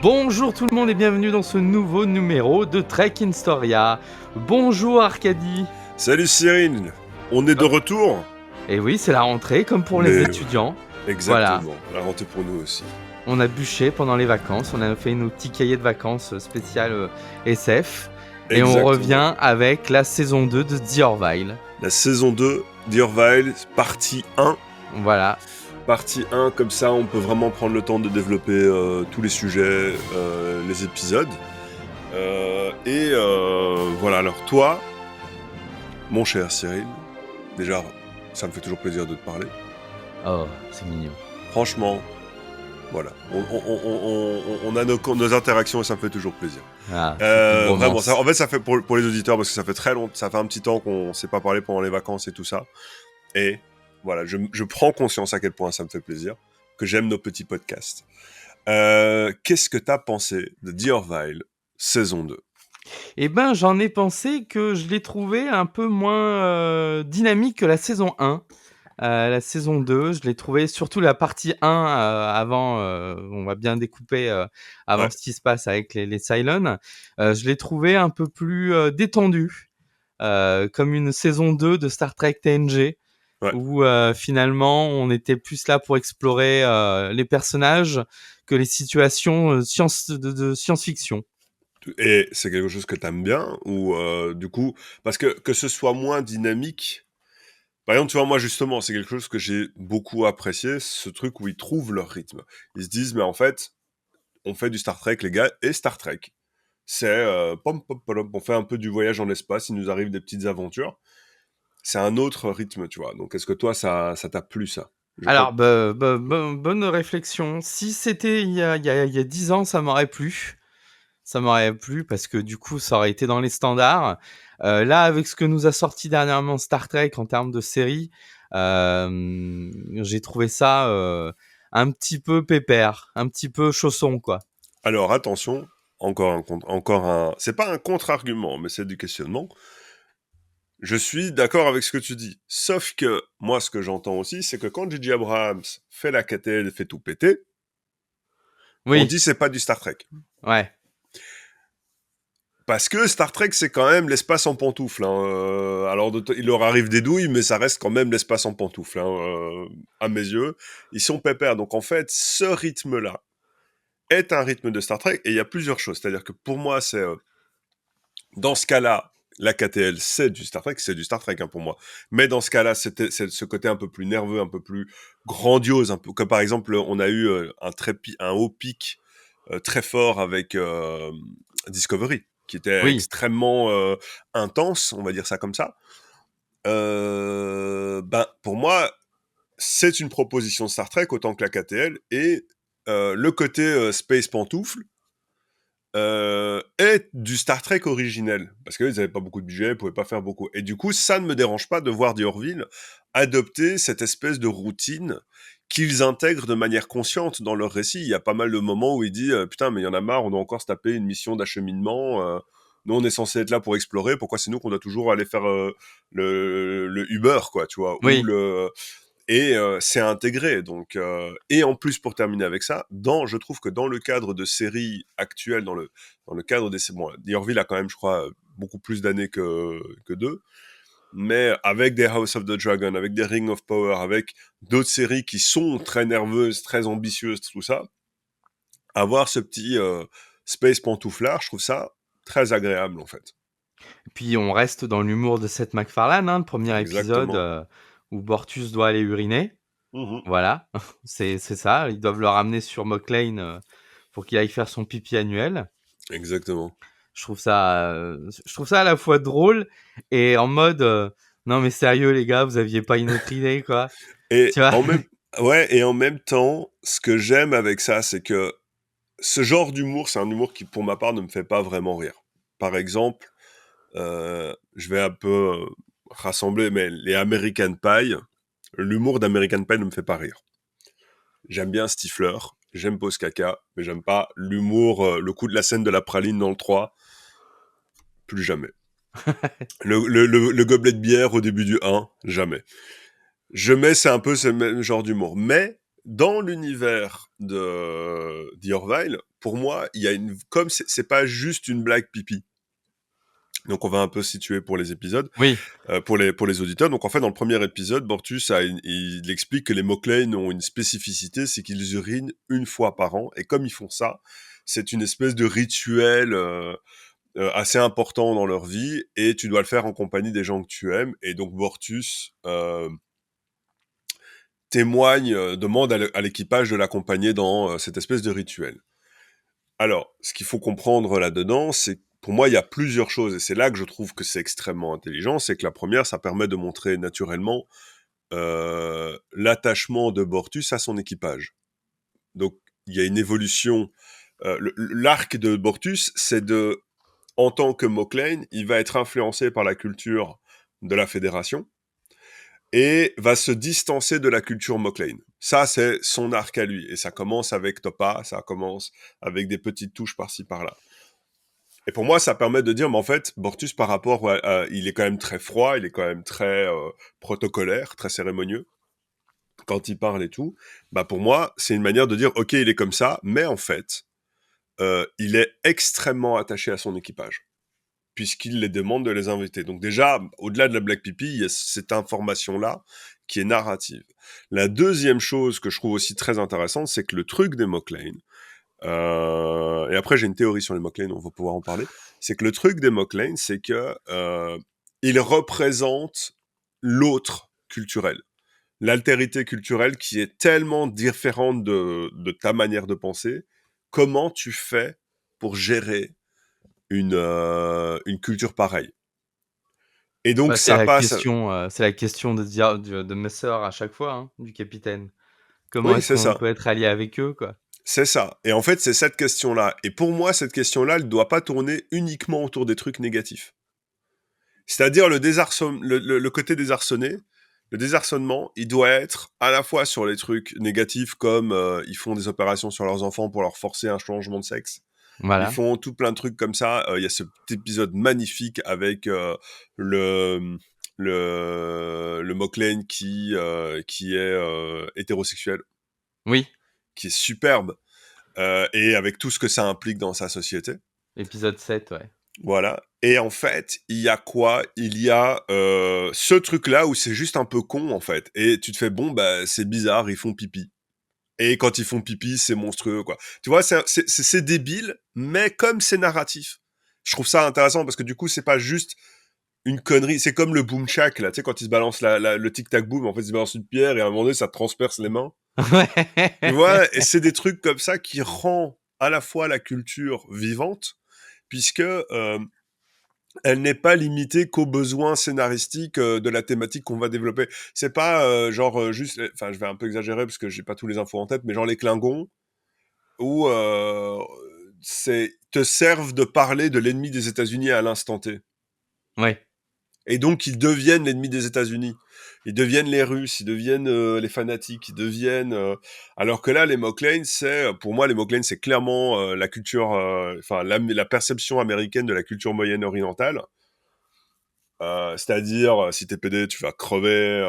Bonjour tout le monde et bienvenue dans ce nouveau numéro de Trek in Storia. Bonjour Arcadie. Salut Cyril, on est de retour. Et oui, c'est la rentrée comme pour les étudiants. Exactement, Voilà. la rentrée pour nous aussi. On a bûché pendant les vacances, on a fait nos petits cahiers de vacances spécial SF. Et Exactement. on revient avec la saison 2 de The Orville. La saison 2 d'Orville, partie 1. Voilà. Partie 1, comme ça on peut vraiment prendre le temps de développer tous les sujets, les épisodes. Voilà, alors toi, mon cher Cyril, déjà ça me fait toujours plaisir de te parler. Oh, c'est mignon. Franchement, voilà, on a nos interactions et ça me fait toujours plaisir. Ah, vraiment, ça, en fait, ça fait pour les auditeurs parce que ça fait très longtemps, ça fait un petit temps qu'on s'est pas parlé pendant les vacances et tout ça. Et voilà, je prends conscience à quel point ça me fait plaisir, que j'aime nos petits podcasts. Qu'est-ce que t'as pensé de The Orville saison 2 ? Eh ben, j'en ai pensé que je l'ai trouvé un peu moins dynamique que la saison 1. La saison 2, je l'ai trouvé, surtout la partie 1, avant, on va bien découper avant ce qui se passe avec les Cylons. Je l'ai trouvé un peu plus détendu, comme une saison 2 de Star Trek TNG, où finalement on était plus là pour explorer les personnages que les situations de science-fiction. Et c'est quelque chose que t'aimes bien ou du coup, parce que ce soit moins dynamique. Par exemple, tu vois, moi, justement, c'est quelque chose que j'ai beaucoup apprécié, ce truc où ils trouvent leur rythme. Ils se disent, mais en fait, on fait du Star Trek, les gars, et Star Trek. C'est, on fait un peu du voyage en espace, il nous arrive des petites aventures. C'est un autre rythme, tu vois. Donc, est-ce que toi, ça t'a plu, ça ? Alors, bonne réflexion. Si c'était il y a 10 ans, ça m'aurait plu. Ça m'aurait plu parce que du coup, ça aurait été dans les standards. Là, avec ce que nous a sorti dernièrement Star Trek en termes de série, j'ai trouvé ça un petit peu pépère, un petit peu chausson, quoi. Alors, attention, encore un... C'est pas un contre-argument, mais c'est du questionnement. Je suis d'accord avec ce que tu dis. Sauf que, moi, ce que j'entends aussi, c'est que quand J.J. Abrams fait la KTL et fait tout péter, on dit c'est pas du Star Trek. Ouais. Parce que Star Trek, c'est quand même l'espace en pantoufle. Hein. Alors, il leur arrive des douilles, mais ça reste quand même l'espace en pantoufle. Hein. À mes yeux, ils sont pépères. Donc, en fait, ce rythme-là est un rythme de Star Trek. Et il y a plusieurs choses. C'est-à-dire que pour moi, c'est... dans ce cas-là, la KTL, c'est du Star Trek. C'est du Star Trek, hein, pour moi. Mais dans ce cas-là, c'est ce côté un peu plus nerveux, un peu plus grandiose. Un peu, comme par exemple, on a eu un haut pic très fort avec Discovery, qui était extrêmement intense, on va dire ça comme ça. Pour moi, c'est une proposition de Star Trek autant que la KTL, et le côté Space Pantoufle est du Star Trek originel, parce qu'ils n'avaient pas beaucoup de budget, ils pouvaient pas faire beaucoup. Et du coup, ça ne me dérange pas de voir The Orville adopter cette espèce de routine qu'ils intègrent de manière consciente dans leur récit. Il y a pas mal de moments où il dit putain, mais il y en a marre, on doit encore se taper une mission d'acheminement. Nous, on est censé être là pour explorer. Pourquoi c'est nous qu'on doit toujours aller faire le Uber, quoi, tu vois, ou le... Et c'est intégré. Donc, et en plus, pour terminer avec ça, je trouve que dans le cadre de séries actuelles, dans le cadre des... Bon, The Orville a quand même, je crois, beaucoup plus d'années que 2. Mais avec des House of the Dragon, avec des Ring of Power, avec d'autres séries qui sont très nerveuses, très ambitieuses, tout ça, avoir ce petit space pantouflard, je trouve ça très agréable, en fait. Et puis, on reste dans l'humour de Seth MacFarlane, hein, le premier épisode où Bortus doit aller uriner. Mmh. Voilà, c'est ça. Ils doivent le ramener sur Moclane pour qu'il aille faire son pipi annuel. Exactement. Je trouve ça à la fois drôle et en mode non mais sérieux les gars, vous aviez pas une autre idée quoi. Et Tu vois et en même temps, ce que j'aime avec ça, c'est que ce genre d'humour, c'est un humour qui, pour ma part, ne me fait pas vraiment rire. Par exemple, je vais un peu rassembler, mais les American Pie, l'humour d'American Pie ne me fait pas rire. J'aime bien Stifler, j'aime Pose Caca, mais j'aime pas l'humour, le coup de la scène de la praline dans le 3, plus jamais. le gobelet de bière au début du 1, jamais. C'est un peu ce même genre d'humour. Mais dans l'univers de d'Orville, pour moi, il y a comme c'est pas juste une blague pipi. Donc on va un peu situer pour les épisodes, Oui, pour les auditeurs. Donc en fait, dans le premier épisode, Bortus il explique que les Moclane ont une spécificité, c'est qu'ils urinent une fois par an. Et comme ils font ça, c'est une espèce de rituel assez important dans leur vie. Et tu dois le faire en compagnie des gens que tu aimes. Et donc Bortus témoigne, demande à l'équipage de l'accompagner dans cette espèce de rituel. Alors, ce qu'il faut comprendre là-dedans, c'est que pour moi, il y a plusieurs choses, et c'est là que je trouve que c'est extrêmement intelligent, c'est que la première, ça permet de montrer naturellement l'attachement de Bortus à son équipage. Donc, il y a une évolution. L'arc de Bortus, c'est en tant que Moclane, il va être influencé par la culture de la Fédération, et va se distancer de la culture Moclane. Ça, c'est son arc à lui. Et ça commence avec Topa, ça commence avec des petites touches par-ci, par-là. Et pour moi, ça permet de dire, mais en fait, Bortus, par rapport il est quand même très froid, il est quand même très protocolaire, très cérémonieux, quand il parle et tout. Bah, pour moi, c'est une manière de dire, ok, il est comme ça, mais en fait, il est extrêmement attaché à son équipage, puisqu'il les demande de les inviter. Donc déjà, au-delà de la Black Pipi, il y a cette information-là qui est narrative. La deuxième chose que je trouve aussi très intéressante, c'est que le truc des Moclane, et après j'ai une théorie sur les Moclane, on va pouvoir en parler, c'est que le truc des Moclane, c'est que ils représentent l'autre culturel, l'altérité culturelle qui est tellement différente de ta manière de penser. Comment tu fais pour gérer une culture pareille? Et donc bah, ça passe. c'est la question de Messer à chaque fois, hein, du capitaine. Comment Oui, est-ce c'est qu'on ça. peut être allié avec eux, quoi? C'est ça. Et en fait, c'est cette question-là. Et pour moi, cette question-là, elle ne doit pas tourner uniquement autour des trucs négatifs. C'est-à-dire le côté désarçonné, le désarçonnement, il doit être à la fois sur les trucs négatifs comme ils font des opérations sur leurs enfants pour leur forcer un changement de sexe. Ils Voilà. font tout plein de trucs comme ça. Il y a cet épisode magnifique avec le le Moclane qui est hétérosexuel, Oui, qui est superbe, et avec tout ce que ça implique dans sa société. épisode 7, ouais. Voilà. Et en fait, il y a quoi? Il y a ce truc-là où c'est juste un peu con, en fait. Et tu te fais, bon, bah, c'est bizarre, ils font pipi. Et quand ils font pipi, c'est monstrueux, quoi. Tu vois, c'est débile, mais comme c'est narratif. Je trouve ça intéressant parce que du coup, c'est pas juste une connerie. C'est comme le boom shack, là. Tu sais, quand ils se balancent le tic-tac boom, en fait, ils se balancent une pierre et à un moment donné, ça transperce les mains. Tu Ouais. vois, et c'est des trucs comme ça qui rend à la fois la culture vivante, puisque elle n'est pas limitée qu'aux besoins scénaristiques de la thématique qu'on va développer. C'est pas genre juste, enfin je vais un peu exagérer parce que j'ai pas tous les infos en tête, mais genre les Klingons où c'est te servent de parler de l'ennemi des États-Unis à l'instant T. Ouais. Et donc ils deviennent l'ennemi des États-Unis. Ils deviennent les Russes, ils deviennent les fanatiques, ils deviennent. Alors que là, les Moclane, pour moi, les Moclane, c'est clairement la culture, enfin la perception américaine de la culture moyenne orientale. C'est-à-dire, si t'es PD, tu vas crever.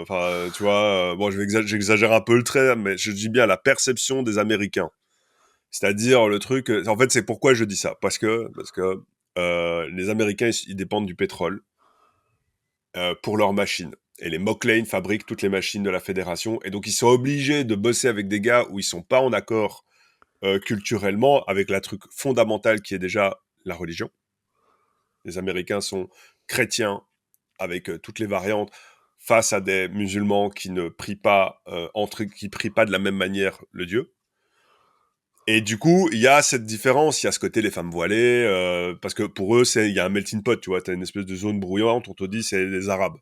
Enfin, tu vois, bon, j'exagère un peu le trait, mais je dis bien la perception des Américains. C'est-à-dire le truc. En fait, c'est pourquoi je dis ça, parce que les Américains, ils dépendent du pétrole pour leurs machines. Et les Moclane fabriquent toutes les machines de la fédération, et donc ils sont obligés de bosser avec des gars où ils sont pas en accord culturellement avec la truc fondamental qui est déjà la religion. Les Américains sont chrétiens avec toutes les variantes face à des musulmans qui ne prient pas qui prient pas de la même manière le Dieu. Et du coup, il y a cette différence, il y a ce côté les femmes voilées, parce que pour eux, il y a un melting pot, tu vois, t'as une espèce de zone bruyante, on te dit c'est les Arabes,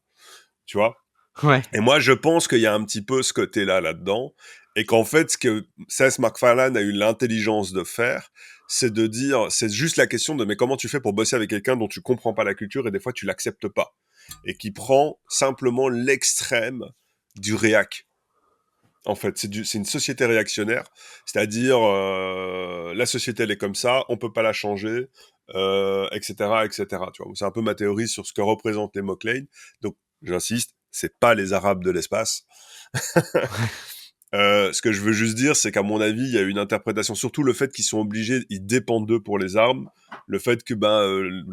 tu vois. Ouais. Et moi, je pense qu'il y a un petit peu ce côté-là là-dedans, et qu'en fait, ce que Seth MacFarlane a eu l'intelligence de faire, c'est de dire, c'est juste la question de mais comment tu fais pour bosser avec quelqu'un dont tu comprends pas la culture et des fois tu l'acceptes pas, et qui prend simplement l'extrême du réac. En fait, c'est une société réactionnaire, c'est-à-dire la société elle est comme ça, on peut pas la changer, etc., etc. Tu vois, c'est un peu ma théorie sur ce que représentent les Moclane. Donc, j'insiste, c'est pas les Arabes de l'espace. Ce que je veux juste dire, c'est qu'à mon avis, il y a une interprétation, surtout le fait qu'ils sont obligés, ils dépendent d'eux pour les armes, le fait que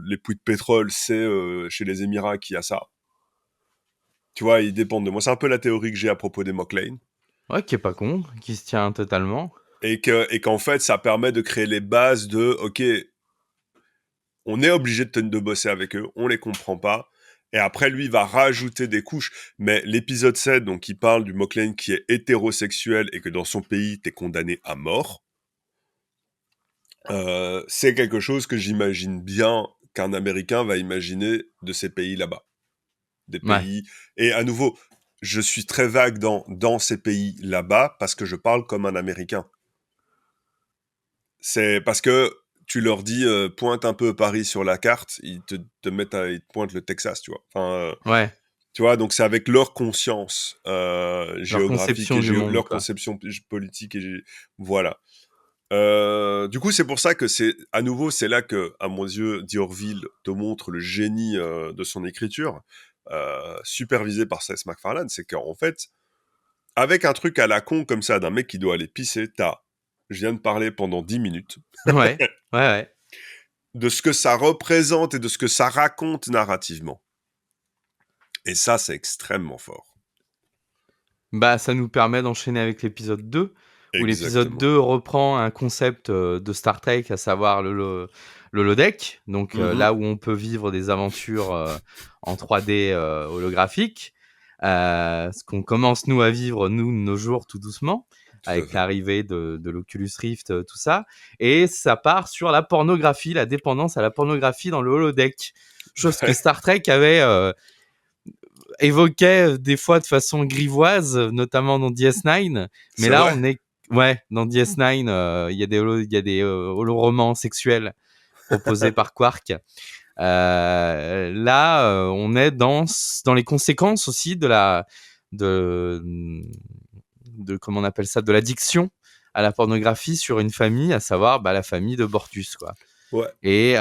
les puits de pétrole, c'est chez les Émirats qu'il y a ça. Tu vois, ils dépendent de moi. C'est un peu la théorie que j'ai à propos des Moclane. Ouais, qui est pas con, qui se tient totalement. Et qu'en fait, ça permet de créer les bases de, ok, on est obligé de bosser avec eux, on les comprend pas. Et après, lui, il va rajouter des couches. Mais l'épisode 7, donc, il parle du Moclane qui est hétérosexuel et que dans son pays, t'es condamné à mort. C'est quelque chose que j'imagine bien qu'un Américain va imaginer de ces pays là-bas. Des Ouais, pays... Et à nouveau, je suis très vague dans ces pays là-bas parce que je parle comme un Américain. C'est parce que tu leur dis pointe un peu Paris sur la carte, ils te pointent le Texas, tu vois. ouais, Tu vois, donc c'est avec leur conscience leur géographique conception et du monde, leur quoi. conception politique voilà. Du coup, c'est pour ça que à nouveau, c'est là que, à mon yeux, D'Orville te montre le génie de son écriture, supervisé par Seth MacFarlane. C'est qu'en fait, avec un truc à la con comme ça, d'un mec qui doit aller pisser, je viens de parler pendant 10 minutes, Ouais, ouais, ouais. de ce que ça représente et de ce que ça raconte narrativement. Et ça, c'est extrêmement fort. Bah, ça nous permet d'enchaîner avec l'épisode 2, où l'épisode Exactement. 2 reprend un concept, de Star Trek, à savoir le holodeck. Donc, Mhm. là où on peut vivre des aventures, en 3D, holographique. Ce qu'on commence nous à vivre, nous, de nos jours, tout doucement, Tout à avec fait. l'arrivée de l'Oculus Rift, tout ça. Et ça part sur la pornographie, la dépendance à la pornographie dans le holodeck. Chose que Ouais, Star Trek avait, évoquait des fois de façon grivoise, notamment dans DS9. Mais c'est là, vrai. on est, ouais, dans DS9, il y a il y a des holoromans sexuels proposés par Quark. Là, on est dans les conséquences aussi de, comment on appelle ça, de l'addiction à la pornographie sur une famille, à savoir la famille de Bortus, quoi. Ouais, Et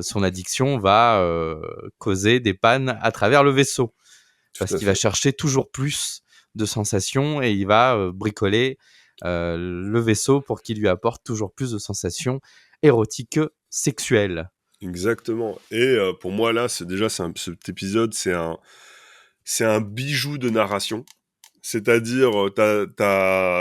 son addiction va causer des pannes à travers le vaisseau, tout parce à qu'il va fait. chercher toujours plus de sensations et il va bricoler le vaisseau pour qu'il lui apporte toujours plus de sensations érotiques sexuelles. Exactement. Et pour moi, là, cet épisode, c'est un bijou de narration. C'est-à-dire,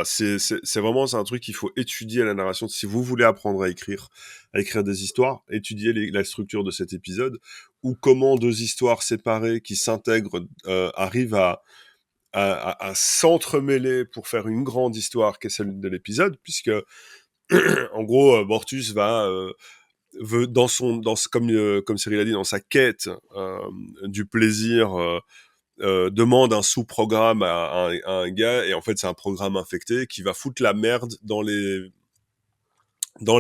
c'est vraiment c'est un truc qu'il faut étudier à la narration. Si vous voulez apprendre à écrire des histoires, étudiez la structure de cet épisode ou comment deux histoires séparées qui s'intègrent arrivent à s'entremêler pour faire une grande histoire qui est celle de l'épisode, puisque en gros, Bortus veut comme Cyril a dit, dans sa quête du plaisir. Demande un sous-programme à un gars, et en fait c'est un programme infecté qui va foutre la merde dans les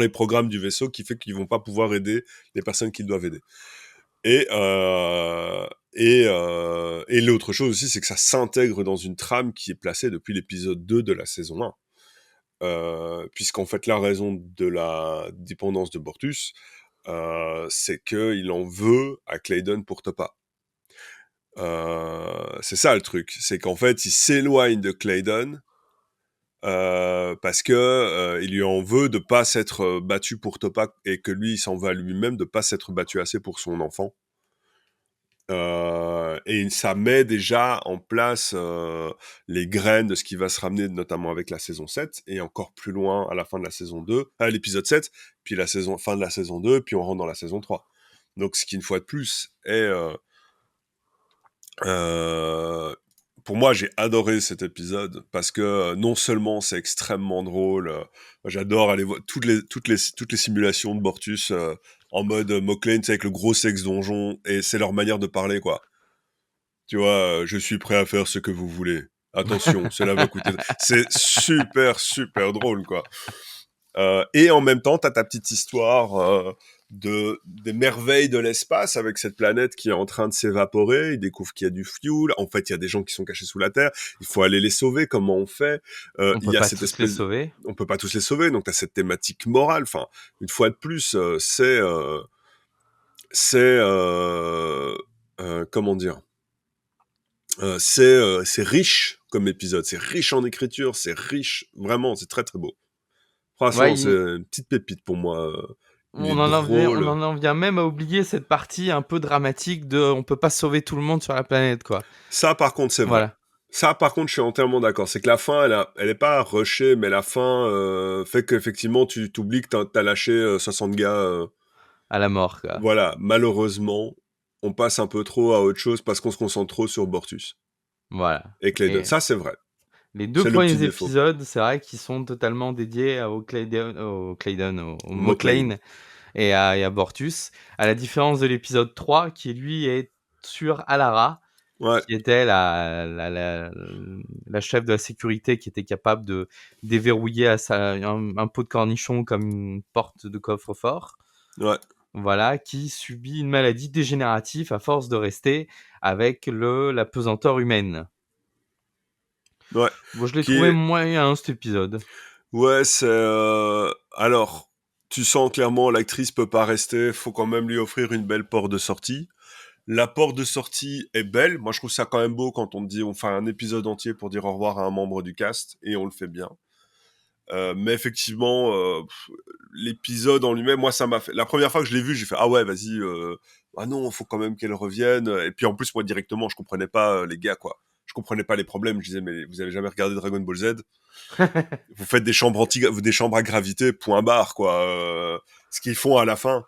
programmes du vaisseau, qui fait qu'ils vont pas pouvoir aider les personnes qu'ils doivent aider. Et, et l'autre chose aussi, c'est que ça s'intègre dans une trame qui est placée depuis l'épisode 2 de la saison 1. Puisqu'en fait la raison de la dépendance de Bortus, c'est qu'il en veut à Claydon pour Topa. C'est ça le truc, c'est qu'en fait, il s'éloigne de Claydon parce que il lui en veut de pas s'être battu pour Topa, et que lui, il s'en va lui-même de pas s'être battu assez pour son enfant. Et ça met déjà en place les graines de ce qui va se ramener, notamment avec la saison 7, et encore plus loin à la fin de la saison 2, à l'épisode 7, puis fin de la saison 2, puis on rentre dans la saison 3. Donc ce qui, une fois de plus, est Euh, pour moi, j'ai adoré cet épisode parce que non seulement c'est extrêmement drôle, moi, j'adore aller voir toutes les simulations de Bortus en mode Moclane, avec le gros sexe donjon, et c'est leur manière de parler, quoi. Tu vois, je suis prêt à faire ce que vous voulez. Attention, cela va coûter. C'est super, super drôle, quoi. Et en même temps, t'as ta petite histoire des merveilles de l'espace, avec cette planète qui est en train de s'évaporer. Ils découvrent qu'il y a du fuel. En fait, il y a des gens qui sont cachés sous la terre. Il faut aller les sauver. Comment on fait? On Il peut y a pas cette tous les espèce... sauver. On peut pas tous les sauver, donc t'as cette thématique morale. Enfin, une fois de plus, c'est comment dire? C'est riche comme épisode, c'est riche en écriture, c'est riche, vraiment, c'est très, très beau. Ouais, Franchement, c'est une petite pépite pour moi, il est on drôle. en vient même à oublier cette partie un peu dramatique de on peut pas sauver tout le monde sur la planète, quoi. Ça, par contre, c'est vrai. Voilà, Ça, par contre, je suis entièrement d'accord. C'est que la fin, elle est pas rushée, mais la fin fait qu'effectivement, tu t'oublies que t'as lâché 60 gars. à la mort, quoi. Voilà, malheureusement, on passe un peu trop à autre chose parce qu'on se concentre trop sur Bortus Voilà et Claydon. et Ça, c'est vrai. les 2 C'est le petit premiers défaut. épisodes, c'est vrai qu'ils sont totalement dédiés au McLean. Mauclane et à Bortus, à la différence de l'épisode 3 qui lui est sur Alara, Ouais, qui était la chef de la sécurité qui était capable de déverrouiller un pot de cornichon comme une porte de coffre-fort. ouais, Voilà, qui subit une maladie dégénérative à force de rester avec la pesanteur humaine. ouais. Bon, je l'ai Qui trouvé est... moyen cet épisode. Ouais, c'est... Alors, tu sens clairement l'actrice peut pas rester, faut quand même lui offrir une belle porte de sortie. La porte de sortie est belle. Moi, je trouve ça quand même beau quand on dit on fait un épisode entier pour dire au revoir à un membre du cast, et on le fait bien. Mais effectivement, l'épisode en lui-même, moi, ça m'a fait... La première fois que je l'ai vu, j'ai fait « Ah ouais, vas-y, ah non, faut quand même qu'elle revienne. » Et puis en plus, moi, directement, je comprenais pas les gars, quoi. Je comprenais pas les problèmes. Je disais « Mais vous avez jamais regardé Dragon Ball Z? Vous faites des chambres à gravité, point barre, quoi. Ce qu'ils font à la fin. »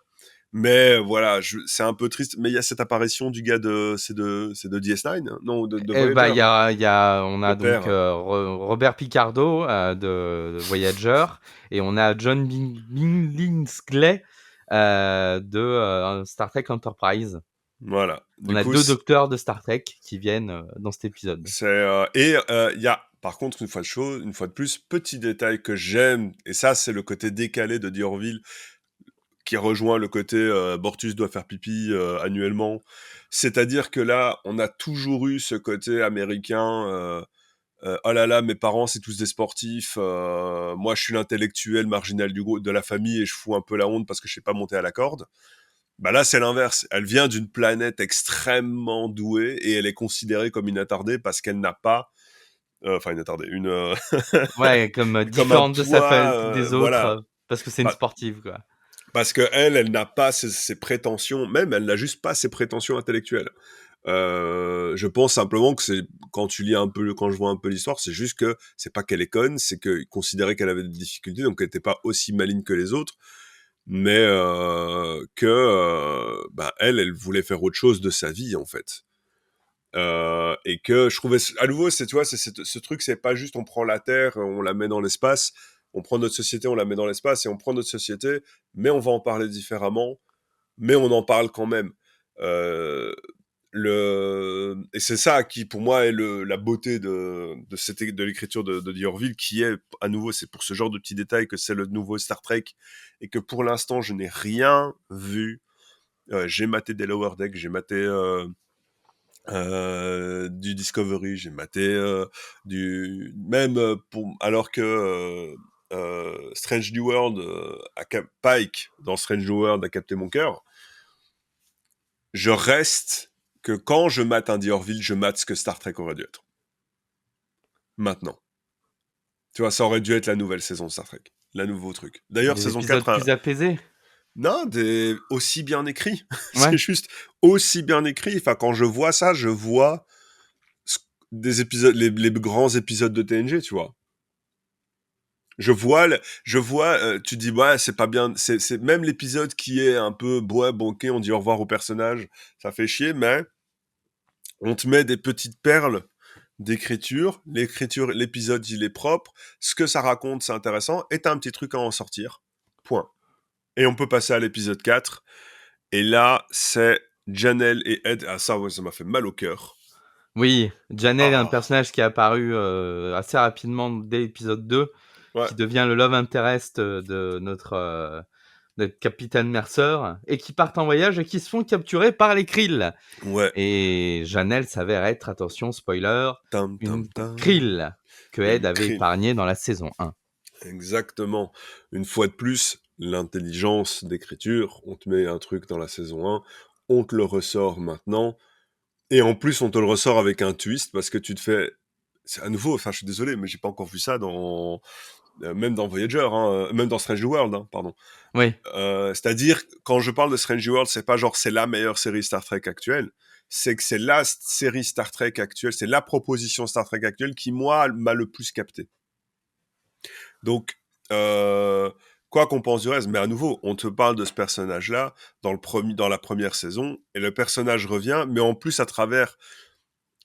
Mais voilà, c'est un peu triste. Mais il y a cette apparition du gars c'est de DS9, hein, non, de Et bah, Voyager, on le a donc père. Robert Picardo de Voyager et on a John Billingsley de Star Trek Enterprise. Voilà. On Du a coup, deux docteurs de Star Trek qui viennent dans cet épisode. il y a par contre une fois de plus, petit détail que j'aime, et ça c'est le côté décalé de Diorville qui rejoint le côté Bortus doit faire pipi annuellement. C'est-à-dire que là, on a toujours eu ce côté américain. Oh là là, mes parents c'est tous des sportifs. Moi, je suis l'intellectuel marginal du groupe, de la famille, et je fous un peu la honte parce que je sais pas monter à la corde. Bah là, c'est l'inverse. Elle vient d'une planète extrêmement douée et elle est considérée comme une attardée parce qu'elle n'a pas, enfin une attardée, Ouais, comme comme un différente de poids, des autres, voilà. parce que c'est une Bah, sportive, quoi. parce que elle n'a pas ses prétentions, même elle n'a juste pas ses prétentions intellectuelles. Je pense simplement que c'est quand tu lis un peu, quand je vois un peu l'histoire, c'est juste que c'est pas qu'elle est conne, c'est qu'il considérait qu'elle avait des difficultés, donc elle n'était pas aussi maligne que les autres, mais que bah, elle voulait faire autre chose de sa vie en fait. Et que je trouvais à nouveau, c'est tu vois, ce truc, c'est pas juste on prend la Terre, on la met dans l'espace, on prend notre société, on la met dans l'espace et on prend notre société, mais on va en parler différemment, mais on en parle quand même. Euh, et c'est ça qui pour moi est la beauté de l'écriture de D'Orville, qui est à nouveau, c'est pour ce genre de petits détails que c'est le nouveau Star Trek, et que pour l'instant je n'ai rien vu. J'ai maté des Lower Decks, j'ai maté du Discovery, j'ai maté du même alors que Strange New World Pike dans Strange New World a capté mon cœur. Je reste que quand je mate un Diorville, je mate ce que Star Trek aurait dû être. Maintenant. Tu vois, ça aurait dû être la nouvelle saison de Star Trek. La nouveau truc. D'ailleurs, Des saison épisodes 4 plus apaisés. non, aussi bien écrit. C'est Ouais. juste aussi bien écrit. Enfin, quand je vois ça, je vois des épisodes, les grands épisodes de TNG, tu vois. Je vois, tu dis, ouais, c'est pas bien, c'est même l'épisode qui est un peu, ouais, bon, ok, on dit au revoir au personnage, ça fait chier, mais on te met des petites perles d'écriture, l'épisode, il est propre, ce que ça raconte, c'est intéressant, et t'as un petit truc à en sortir. Point. Et on peut passer à l'épisode 4, et là, c'est Janelle et Ed, ah ça, ouais, ça m'a fait mal au cœur. Oui, Janelle est un Ah, personnage qui est apparu assez rapidement dès l'épisode 2, ouais, qui devient le love interest de Capitaine Mercer, et qui partent en voyage et qui se font capturer par les Krill. ouais. Et Janelle s'avère être, attention, spoiler, Tam, une tam, tam. Krill que Ed Une avait crime. épargnée dans la saison 1. Exactement. Une fois de plus, l'intelligence d'écriture, on te met un truc dans la saison 1, on te le ressort maintenant, Et en plus, on te le ressort avec un twist parce que tu te fais. C'est à nouveau, enfin, je suis désolé, mais j'ai pas encore vu ça dans. Même dans Voyager, hein, même dans Strange New World, hein, pardon. Oui, C'est-à-dire, quand je parle de Strange New World, c'est pas genre c'est la meilleure série Star Trek actuelle. C'est que c'est la série Star Trek actuelle, c'est la proposition Star Trek actuelle qui, moi, m'a le plus capté. Donc, quoi qu'on pense du reste, mais à nouveau, on te parle de ce personnage-là dans la première saison, et le personnage revient, mais en plus à travers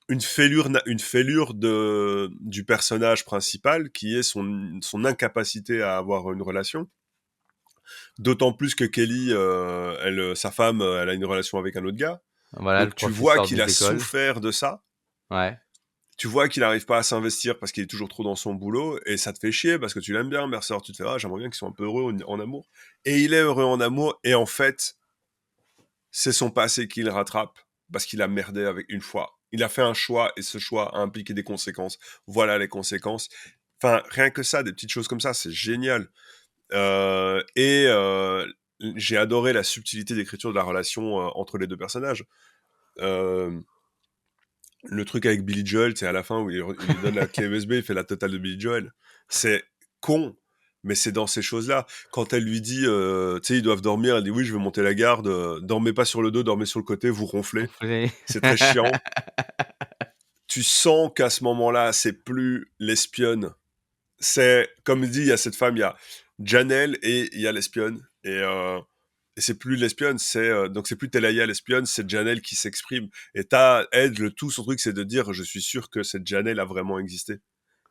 une fêlure du personnage principal, qui est son incapacité à avoir une relation. D'autant plus que Kelly, sa femme, elle a une relation avec un autre gars. voilà, le Donc tu vois professeur qu'il a des écoles. souffert de ça. Ouais. Tu vois qu'il n'arrive pas à s'investir parce qu'il est toujours trop dans son boulot. Et ça te fait chier parce que tu l'aimes bien, Mercer. Tu te fais, j'aimerais bien qu'ils soient un peu heureux en amour. Et il est heureux en amour. Et en fait, c'est son passé qui le rattrape parce qu'il a merdé avec une fois. Il a fait un choix et ce choix a impliqué des conséquences. Voilà les conséquences. Enfin, rien que ça, des petites choses comme ça, c'est génial. J'ai adoré la subtilité d'écriture de la relation entre les deux personnages. Euh, le truc avec Billy Joel, c'est à la fin où il lui donne la clé USB, il fait la totale de Billy Joel. C'est con, mais c'est dans ces choses-là. Quand elle lui dit, tu sais, ils doivent dormir, elle dit oui, je vais monter la garde, dormez pas sur le dos, dormez sur le côté, vous ronflez. Gonflé. C'est très chiant. Tu sens qu'à ce moment-là, c'est plus l'espionne. C'est, comme dit, il y a cette femme, il y a Janelle et il y a l'espionne. Et c'est plus l'espionne, donc c'est plus Telaya l'espionne, c'est Janelle qui s'exprime. Et Ed, tout son truc, c'est de dire, je suis sûr que cette Janelle a vraiment existé.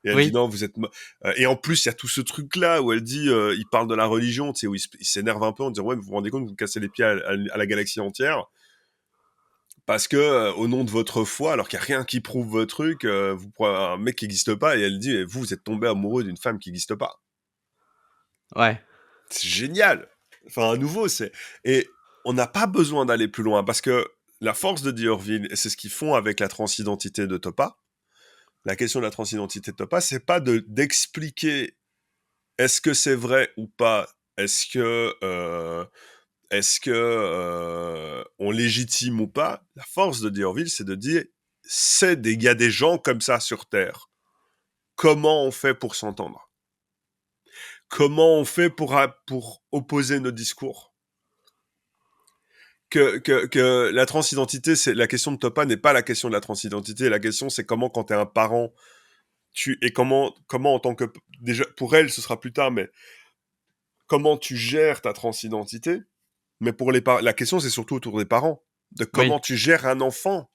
Et elle dit Oui, non, vous êtes. Et en plus, il y a tout ce truc-là où elle dit, il parle de la religion, tu sais, où il s'énerve un peu en disant, ouais, vous vous rendez compte que vous cassez les pieds à la galaxie entière parce que au nom de votre foi, alors qu'il n'y a rien qui prouve votre truc, vous prenez un mec qui n'existe pas et elle dit, vous êtes tombé amoureux d'une femme qui n'existe pas. ouais. C'est génial. Enfin, à nouveau, c'est. Et on n'a pas besoin d'aller plus loin parce que la force de Diorville, et c'est ce qu'ils font avec la transidentité de Topa, la question de la transidentité de Topa, c'est pas d'expliquer est-ce que c'est vrai ou pas, est-ce que on légitime ou pas. La force de Diorville, c'est de dire il y a des gens comme ça sur Terre. Comment on fait pour s'entendre? Comment on fait pour opposer nos discours? Que la transidentité, c'est la question de Topa n'est pas la question de la transidentité. La question, c'est comment, quand t'es un parent, et comment en tant que, déjà, pour elle, ce sera plus tard, mais comment tu gères ta transidentité. Mais pour la question, c'est surtout autour des parents, de Oui, comment tu gères un enfant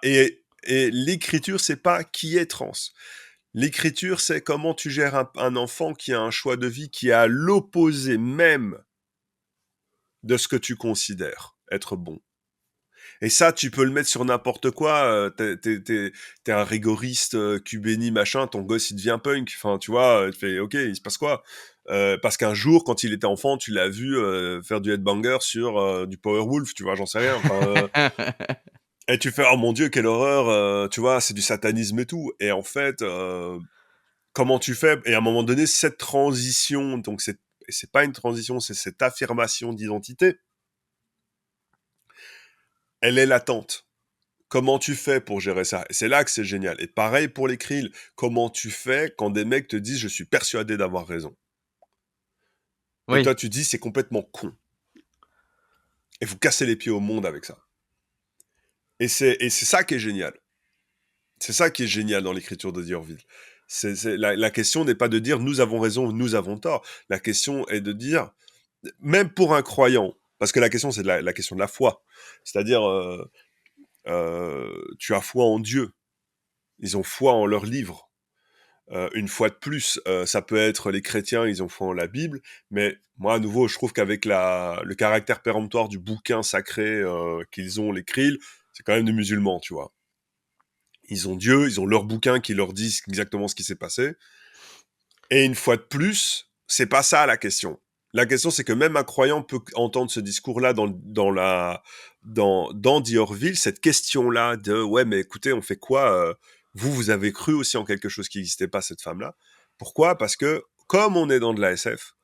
et l'écriture, c'est pas qui est trans. L'écriture, c'est comment tu gères un enfant qui a un choix de vie qui est à l'opposé même de ce que tu considères être bon. Et ça, tu peux le mettre sur n'importe quoi. T'es un rigoriste, cubéni, machin, ton gosse, il devient punk. Enfin, tu vois, tu fais, ok, il se passe quoi? Parce qu'un jour, quand il était enfant, tu l'as vu faire du headbanger sur du Powerwolf, tu vois, j'en sais rien. Enfin, et tu fais, oh mon Dieu, quelle horreur, tu vois, c'est du satanisme et tout. Et en fait, comment tu fais? Et à un moment donné, cette transition, donc c'est pas une transition, c'est cette affirmation d'identité, elle est latente. Comment tu fais pour gérer ça? Et c'est là que c'est génial. Et pareil pour les Krill. Comment tu fais quand des mecs te disent je suis persuadé d'avoir raison? Et oui, toi tu dis c'est complètement con. Et vous cassez les pieds au monde avec ça. Et c'est ça qui est génial. C'est ça qui est génial dans l'écriture de D'Orville. La question n'est pas de dire nous avons raison ou nous avons tort. La question est de dire, même pour un croyant, parce que la question c'est la question de la foi. C'est-à-dire, tu as foi en Dieu. Ils ont foi en leur livre. Une fois de plus, ça peut être les chrétiens, ils ont foi en la Bible, mais moi, à nouveau, je trouve qu'avec le caractère péremptoire du bouquin sacré qu'ils ont, les Krill, c'est quand même des musulmans, tu vois. Ils ont Dieu, ils ont leur bouquin qui leur dit exactement ce qui s'est passé. Et une fois de plus, c'est pas ça la question. La question, c'est que même un croyant peut entendre ce discours-là dans Diorville, cette question-là de ouais, mais écoutez, on fait quoi vous avez cru aussi en quelque chose qui n'existait pas, cette femme-là. Pourquoi? Parce que comme on est dans de la SF,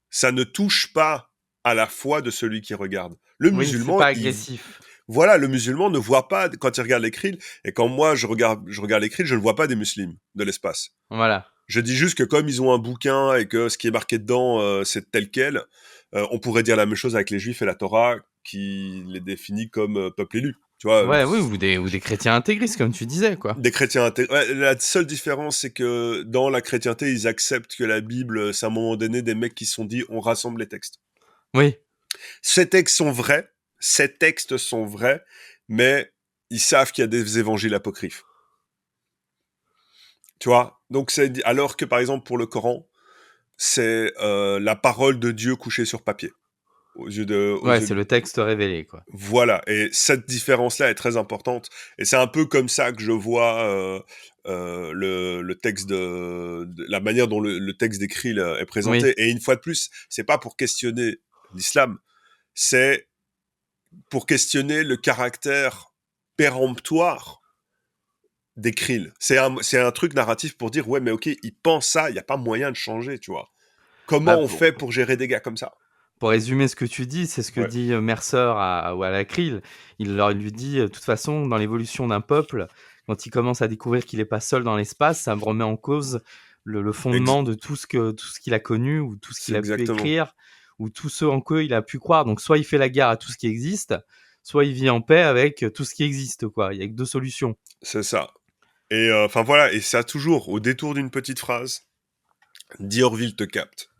ça ne touche pas à la foi de celui qui regarde. Le oui, c'est musulman, pas agressif. Voilà, le musulman ne voit pas quand il regarde les Krill, et quand moi je regarde les Krill, je ne vois pas des musulmans de l'espace. Voilà. Je dis juste que comme ils ont un bouquin et que ce qui est marqué dedans, c'est tel quel, on pourrait dire la même chose avec les Juifs et la Torah, qui les définit comme peuple élu. Tu vois, Ouais, oui, ou des chrétiens intégristes, comme tu disais, quoi. des chrétiens ouais, la seule différence, c'est que dans la chrétienté, ils acceptent que la Bible, c'est à un moment donné des mecs qui se sont dit, on rassemble les textes. Oui. Ces textes sont vrais, mais ils savent qu'il y a des évangiles apocryphes. Tu vois, donc c'est alors que par exemple pour le Coran, c'est la parole de Dieu couchée sur papier. Aux Ouais, yeux c'est le texte révélé, quoi. Voilà, et cette différence-là est très importante. Et c'est un peu comme ça que je vois le texte la manière dont le texte d'écrit est Oui. présenté. Et une fois de plus, c'est pas pour questionner l'islam, c'est pour questionner le caractère péremptoire des Krill. C'est un truc narratif pour dire, ouais, mais ok, ils pensent ça, il n'y a pas moyen de changer, tu vois. Comment Bah, on fait pour gérer des gars comme ça? pour résumer ce que tu dis, c'est ce que Ouais, dit, Mercer à la CRIL. Il lui dit: «De toute façon, dans l'évolution d'un peuple, quand il commence à découvrir qu'il est pas seul dans l'espace, ça me remet en cause le Ex- fondement de tout ce qu'il a connu ou tout ce c'est qu'il a pu exactement. écrire ou tout ce en quoi il a pu croire». Donc soit il fait la guerre à tout ce qui existe, soit il vit en paix avec, tout ce qui existe, quoi. Il y a que 2 solutions. C'est ça. Et enfin voilà, et ça toujours, au détour d'une petite phrase, Diorville te capte.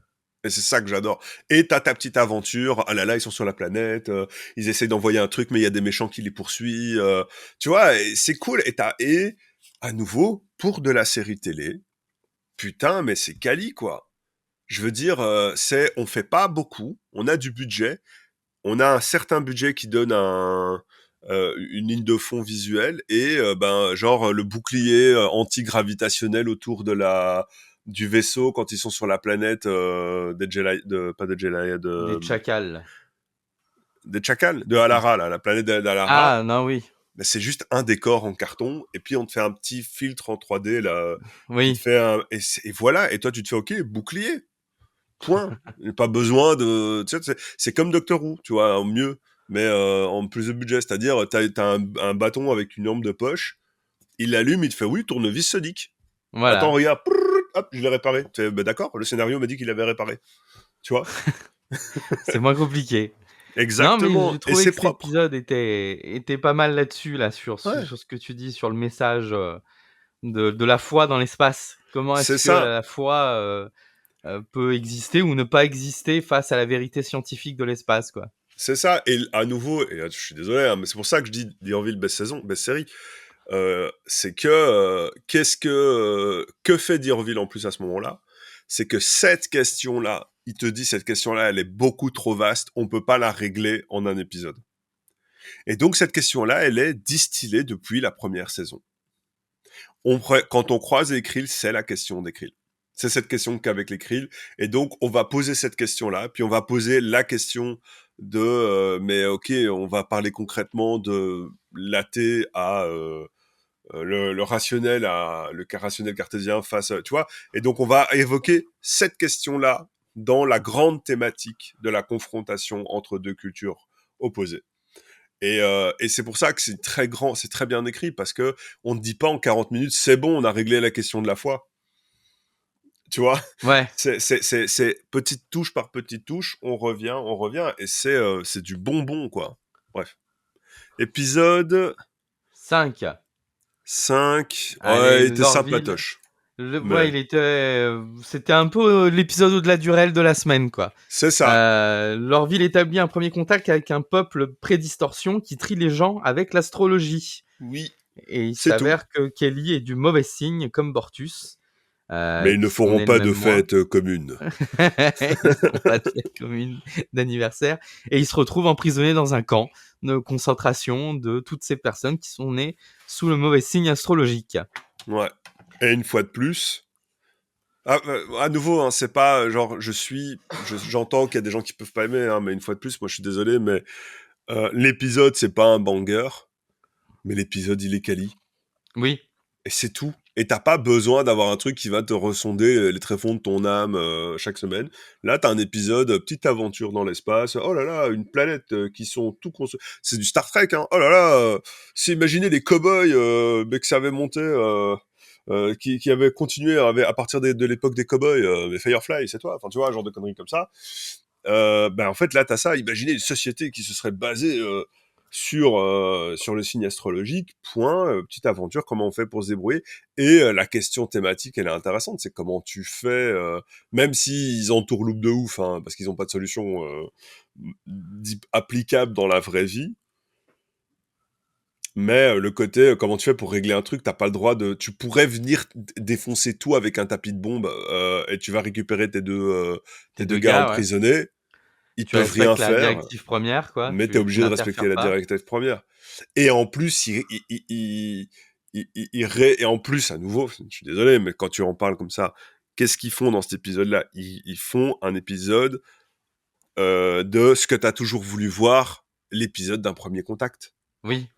Et c'est ça que j'adore. Et t'as ta petite aventure, ah là là, ils sont sur la planète, ils essaient d'envoyer un truc, mais il y a des méchants qui les poursuivent. Tu vois, et c'est cool. Et à nouveau, pour de la série télé, putain, mais c'est quali, quoi. Je veux dire, on fait pas beaucoup, on a du budget, on a un certain budget qui donne une ligne de fond visuelle et ben genre le bouclier anti-gravitationnel autour du vaisseau quand ils sont sur la planète pas des Jelaya, Des tchakals. des Chakals, de Alara, là, la planète d'Alara. Ah non, oui. Ben, c'est juste un décor en carton et puis on te fait un petit filtre en 3D là qui te Oui. fait et voilà, et toi tu te fais ok, bouclier. Point. Il n'y a pas besoin de. Tu sais, c'est comme Doctor Who, tu vois, en mieux, mais en plus de budget. C'est-à-dire, t'as un bâton avec une lampe de poche, il l'allume, il te fait oui, tournevis sonique. Attends, Voilà. regarde, hop, je l'ai réparé. Tu fais, bah, d'accord, le scénario m'a dit qu'il avait réparé. Tu vois. C'est moins compliqué. Non, mais Exactement. j'ai Et trouvé c'est que cet propre. épisode était pas mal là-dessus, là, Ouais. sur ce que tu dis, sur le message, de la foi dans l'espace. Comment est-ce C'est que ça. la foi, peut exister ou ne pas exister face à la vérité scientifique de l'espace, quoi? C'est ça. Et à nouveau, et je suis désolé, hein, mais c'est pour ça que je dis D'Urville best saison, best série. C'est que que fait D'Urville en plus à ce moment-là? C'est que cette question-là, il te dit cette question-là, elle est beaucoup trop vaste, on peut pas la régler en un épisode. Et donc cette question-là, elle est distillée depuis la première saison. Quand on croise les Krill, c'est la question des Krill. C'est cette question qu'avec les Krill. Et donc on va poser cette question-là, puis on va poser la question de mais ok, on va parler concrètement de l'athée à le rationnel le rationnel cartésien face tu vois, et donc on va évoquer cette question là dans la grande thématique de la confrontation entre deux cultures opposées, et c'est pour ça que c'est très grand, c'est très bien écrit, parce que on ne dit pas en 40 minutes c'est bon, on a réglé la question de la foi, tu vois. Ouais, C'est petite touche par petite touche, on revient, et c'est du bonbon, quoi. Bref, épisode 5. 5, ouais, il Allez, était Lorville. sympatoche, Ouais, mais c'était un peu, l'épisode au-delà du réel de la semaine, quoi. c'est ça. Lorville établit un premier contact avec un peuple pré-distorsion qui trie les gens avec l'astrologie. Oui, Et il c'est tout. s'avère que Kelly est du mauvais signe, comme Bortus, Mais ils ne puisqu'on feront est le pas même de mois. fête commune. Ils font pas de fête commune d'anniversaire. Et il se retrouve emprisonné dans un camp de concentration de toutes ces personnes qui sont nées sous le mauvais signe astrologique. Ouais. Et une fois de plus, à nouveau, hein, c'est pas genre j'entends qu'il y a des gens qui peuvent pas aimer, hein, mais une fois de plus, moi je suis désolé, mais l'épisode c'est pas un banger, mais l'épisode il est quali, Oui, et c'est tout. Et t'as pas besoin d'avoir un truc qui va te ressonder les tréfonds de ton âme chaque semaine. Là, t'as un épisode, petite aventure dans l'espace. Oh là là, une planète qui sont tout construits. C'est du Star Trek, hein. Oh là là, c'est imaginer les cow-boys mais que ça avait monté, qui avait continué à partir de l'époque des cow-boys, mais Firefly, c'est toi. Enfin, tu vois, un genre de conneries comme ça. En fait, là, t'as ça. Imaginez une société qui se serait basée sur le signe astrologique, point, petite aventure, comment on fait pour se débrouiller. Et la question thématique, elle est intéressante, c'est comment tu fais, même s'ils entourloupent de ouf, hein, parce qu'ils n'ont pas de solution applicable dans la vraie vie, mais le côté, comment tu fais pour régler un truc, t'as pas le droit de... Tu pourrais venir défoncer tout avec un tapis de bombe, et tu vas récupérer Tes tes deux deux gars gars, ouais. emprisonnés, ils Tu peuvent rien respectes la faire, directive première, quoi. mais t'es Tu obligé de respecter n'interfères la pas. directive première. Et en plus, et en plus, à nouveau, je suis désolé, mais quand tu en parles comme ça, qu'est-ce qu'ils font dans cet épisode-là? Ils font un épisode de ce que t'as toujours voulu voir, l'épisode d'un premier contact. Oui.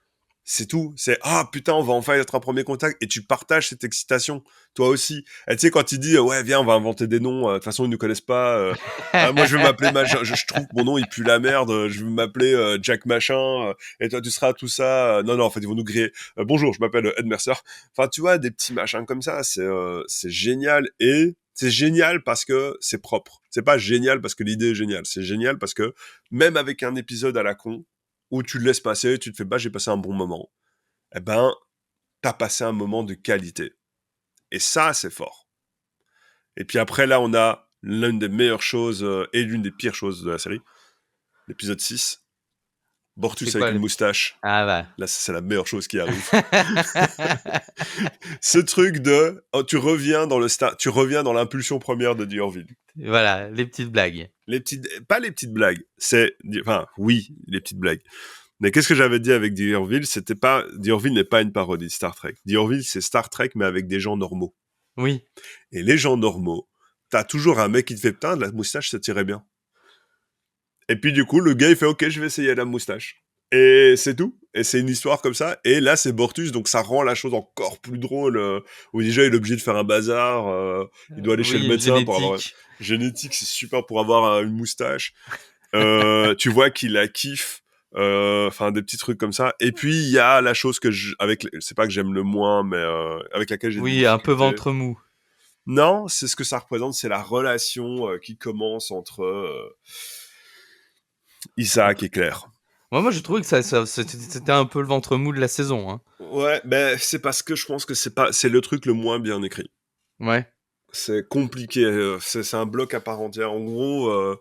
C'est tout. C'est ah putain, on va enfin être un premier contact et tu partages cette excitation, toi aussi. Et tu sais quand il dit ouais viens on va inventer des noms. De toute façon ils nous connaissent pas. Ah, moi je vais m'appeler machin. Je trouve que mon nom il pue la merde. Je vais m'appeler Jack machin. Et toi tu seras tout ça. Non non en fait ils vont nous griller. Bonjour je m'appelle Ed Mercer. Enfin tu vois des petits machins comme ça. C'est génial et c'est génial parce que c'est propre. C'est pas génial parce que l'idée est géniale. C'est génial parce que même avec un épisode à la con où tu le laisses passer, tu te fais bah j'ai passé un bon moment. Eh ben, t'as passé un moment de qualité. Et ça, c'est fort. Et puis après, là, on a l'une des meilleures choses et l'une des pires choses de la série. L'épisode 6. C'est Bortus avec quoi une le... moustache. Ah bah. Là, ça, c'est la meilleure chose qui arrive. Ce truc de... Oh, tu reviens dans l'impulsion première de Diorville. Voilà, les petites blagues. Pas les petites blagues. Enfin, oui, les petites blagues. Mais qu'est-ce que j'avais dit avec D'Urville? D'Urville n'est pas une parodie de Star Trek. D'Urville, c'est Star Trek, mais avec des gens normaux. Oui. Et les gens normaux, t'as toujours un mec qui te fait putain, de la moustache, ça tirait bien. Et puis du coup, le gars, il fait ok, je vais essayer la moustache. Et c'est tout. Et c'est une histoire comme ça. Et là, c'est Bortus, donc ça rend la chose encore plus drôle. Où déjà, il est obligé de faire un bazar. Il doit aller chez le Oui, médecin pour avoir... génétique. Génétique, c'est super pour avoir une moustache. Tu vois qu'il la kiffe. Enfin, des petits trucs comme ça. Et puis, il y a la chose c'est pas que j'aime le moins, mais avec laquelle j'ai des Oui, un peu difficultés. ventre mou. Non, c'est ce que ça représente, c'est la relation qui commence entre Isaac Entre... et Claire. Moi, je trouvais que c'était un peu le ventre mou de la saison. Hein. Ouais, ben c'est parce que je pense que c'est le truc le moins bien écrit. Ouais. C'est compliqué, c'est un bloc à part entière. En gros,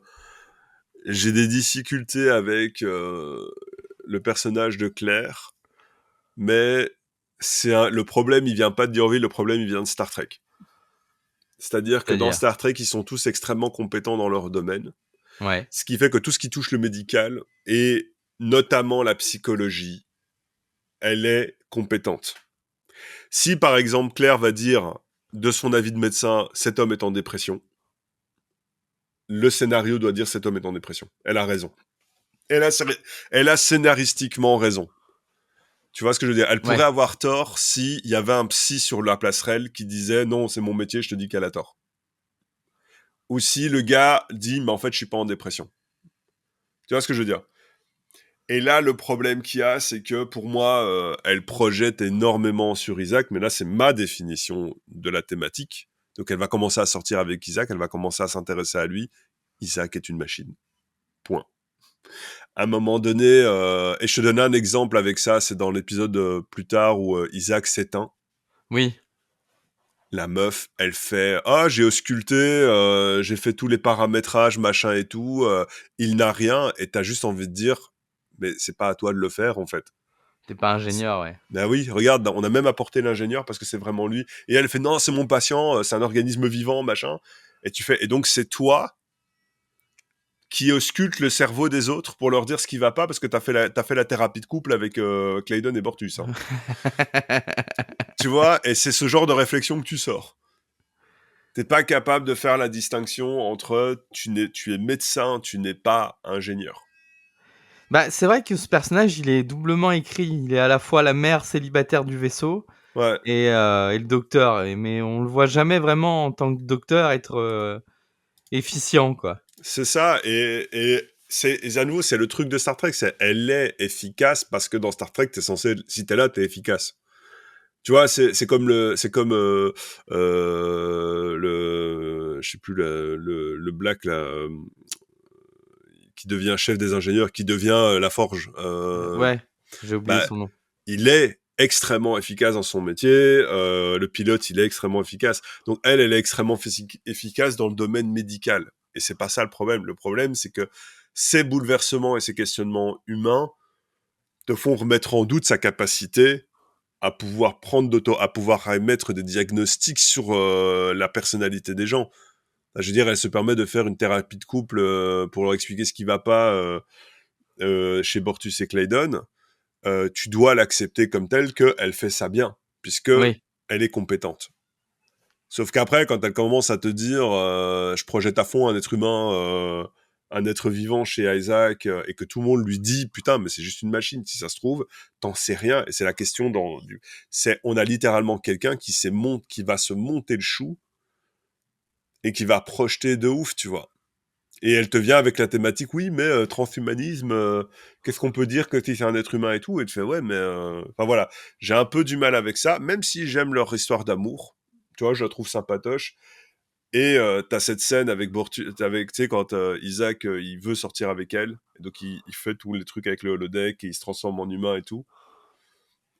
j'ai des difficultés avec le personnage de Claire, mais le problème, il vient pas de D'Urville, le problème, il vient de Star Trek. C'est-à-dire que dans C'est-à-dire. Star Trek, ils sont tous extrêmement compétents dans leur domaine. Ouais. Ce qui fait que tout ce qui touche le médical, et notamment la psychologie, elle est compétente. Si par exemple Claire va dire, de son avis de médecin, cet homme est en dépression, le scénario doit dire cet homme est en dépression. Elle a raison. Elle a scénaristiquement raison. Tu vois ce que je veux dire? Elle pourrait Ouais. avoir tort s'il y avait un psy sur la passerelle qui disait non, c'est mon métier, je te dis qu'elle a tort. Ou si le gars dit mais en fait je suis pas en dépression. Tu vois ce que je veux dire? Et là, le problème qu'il y a, c'est que pour moi, elle projette énormément sur Isaac, mais là, c'est ma définition de la thématique. Donc, elle va commencer à sortir avec Isaac, elle va commencer à s'intéresser à lui. Isaac est une machine. Point. À un moment donné, et je te donne un exemple avec ça, c'est dans l'épisode plus tard où Isaac s'éteint. Oui. La meuf, elle fait j'ai ausculté, j'ai fait tous les paramétrages, machin et tout. Il n'a rien, et t'as juste envie de dire, mais c'est pas à toi de le faire en fait. T'es pas ingénieur, ouais. Ben oui, regarde, on a même apporté l'ingénieur parce que c'est vraiment lui. Et elle fait non, c'est mon patient, c'est un organisme vivant, machin. Et tu fais, et donc c'est toi qui ausculte le cerveau des autres pour leur dire ce qui va pas parce que t'as fait la thérapie de couple avec Claydon et Bortus. Hein. Tu vois, et c'est ce genre de réflexion que tu sors. T'es pas capable de faire la distinction entre tu es médecin, tu n'es pas ingénieur. Bah, c'est vrai que ce personnage, il est doublement écrit. Il est à la fois la mère célibataire du vaisseau Ouais, et le docteur, mais on le voit jamais vraiment en tant que docteur être efficient, quoi. c'est ça. Et à nouveau, c'est le truc de Star Trek, c'est elle est efficace parce que dans Star Trek, t'es censé, si t'es là, t'es efficace. Tu vois, c'est comme je sais plus le Black là, qui devient chef des ingénieurs, qui devient la Forge. Ouais, j'ai oublié Bah, son nom. il est extrêmement efficace dans son métier. Le pilote, il est extrêmement efficace. Donc elle est extrêmement efficace dans le domaine médical. Et c'est pas ça le problème. Le problème, c'est que ces bouleversements et ces questionnements humains te font remettre en doute sa capacité à pouvoir à pouvoir émettre des diagnostics sur la personnalité des gens. Je veux dire, elle se permet de faire une thérapie de couple pour leur expliquer ce qui va pas chez Bortus et Claydon. Tu dois l'accepter comme telle qu'elle fait ça bien, puisque Oui. elle est compétente. Sauf qu'après, quand elle commence à te dire je projette à fond un être vivant chez Isaac, et que tout le monde lui dit putain, mais c'est juste une machine, si ça se trouve, t'en sais rien. Et c'est la question on a littéralement quelqu'un qui va se monter le chou et qui va projeter de ouf, tu vois. Et elle te vient avec la thématique, oui, mais transhumanisme, qu'est-ce qu'on peut dire que tu es un être humain et tout. Et tu fais, ouais, mais... Enfin voilà, j'ai un peu du mal avec ça, même si j'aime leur histoire d'amour. Tu vois, je la trouve sympatoche. Et t'as cette scène avec, tu sais, quand Isaac, il veut sortir avec elle. Et donc, il fait tous les trucs avec le holodeck et il se transforme en humain et tout.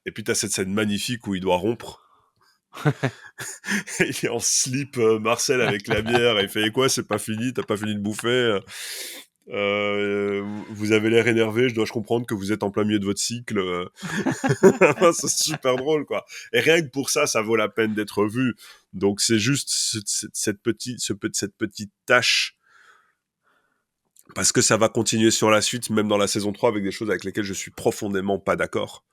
Et puis, t'as cette scène magnifique où il doit rompre. Il est en slip, Marcel, avec la bière. Et il fait, quoi, c'est pas fini, t'as pas fini de bouffer. Vous avez l'air énervé, je dois comprendre que vous êtes en plein milieu de votre cycle. C'est super drôle, quoi. Et rien que pour ça, ça vaut la peine d'être vu. Donc c'est juste cette petite tâche, parce que ça va continuer sur la suite, même dans la saison 3, avec des choses avec lesquelles je suis profondément pas d'accord.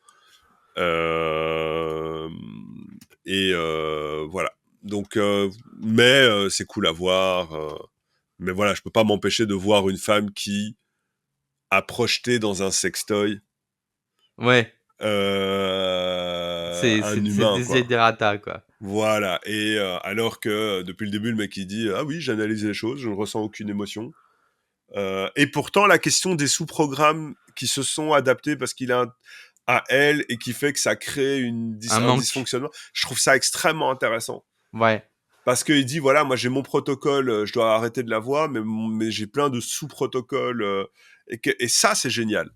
Euh, voilà. Donc, c'est cool à voir. Mais voilà, je peux pas m'empêcher de voir une femme qui à projeter dans un sextoy Ouais, un c'est humain, quoi. desiderata, quoi. Voilà. Et alors que depuis le début, le mec il dit ah oui, j'analyse les choses, je ne ressens aucune émotion. Et pourtant, la question des sous-programmes qui se sont adaptés parce qu'il a à elle et qui fait que ça crée Un un manque. dysfonctionnement, je trouve ça extrêmement intéressant. Ouais. Parce qu'il dit, voilà, moi j'ai mon protocole, je dois arrêter de la voix, mais j'ai plein de sous-protocoles. Et ça, c'est génial.